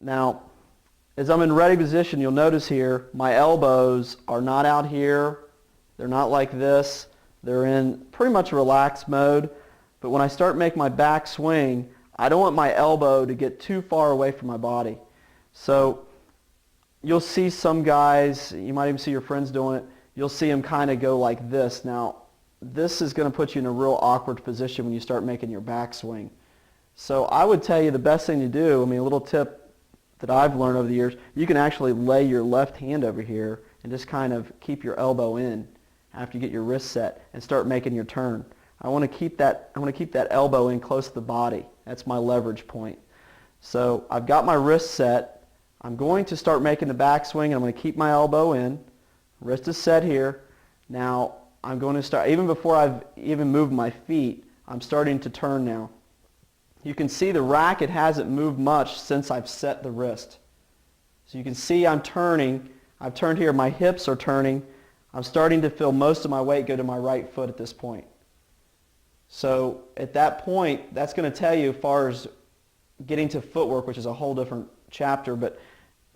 Now, as I'm in ready position, you'll notice here, my elbows are not out here. They're not like this. They're in pretty much relaxed mode. But when I start making my back swing, I don't want my elbow to get too far away from my body. So you'll see some guys, you might even see your friends doing it, you'll see them kind of go like this. Now, this is going to put you in a real awkward position when you start making your back swing. So I would tell you the best thing to do, a little tip that I've learned over the years, you can actually lay your left hand over here and just kind of keep your elbow in after you get your wrist set and start making your turn. I want to keep that elbow in close to the body. That's my leverage point. So I've got my wrist set. I'm going to start making the backswing, and I'm going to keep my elbow in. Wrist is set here. Now I'm going to start, even before I've even moved my feet, I'm starting to turn now. You can see the racket hasn't moved much since I've set the wrist. So you can see I'm turning. I've turned here. My hips are turning. I'm starting to feel most of my weight go to my right foot at this point. So at that point, that's going to tell you as far as getting to footwork, which is a whole different chapter, but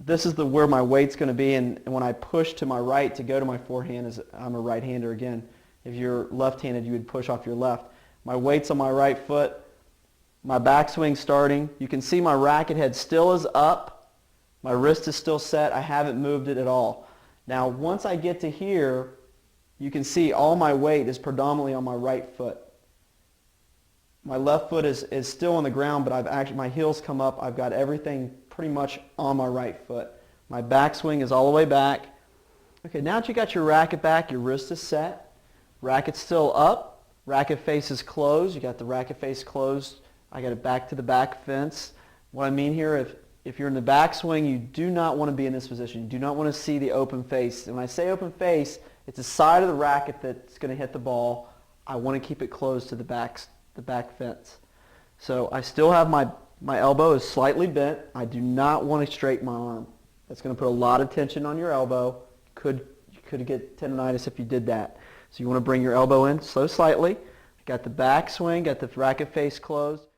this is where my weight's going to be, and when I push to my right to go to my forehand, I'm a right-hander again. If you're left-handed, you would push off your left. My weight's on my right foot. My backswing starting. You can see my racket head still is up. My wrist is still set. I haven't moved it at all. Now, once I get to here, you can see all my weight is predominantly on my right foot. My left foot is still on the ground, but my heels come up. I've got everything pretty much on my right foot. My backswing is all the way back. Okay, now that you got your racket back, your wrist is set. Racket's still up. Racket face is closed. You got the racket face closed. I got it back to the back fence. What I mean here, if you're in the backswing, you do not want to be in this position. You do not want to see the open face. And when I say open face, it's the side of the racket that's going to hit the ball. I want to keep it closed to the back fence. So I still have my elbow is slightly bent. I do not want to straighten my arm. That's going to put a lot of tension on your elbow. You could get tendonitis if you did that. So you want to bring your elbow in so slightly. Got the backswing, got the racket face closed.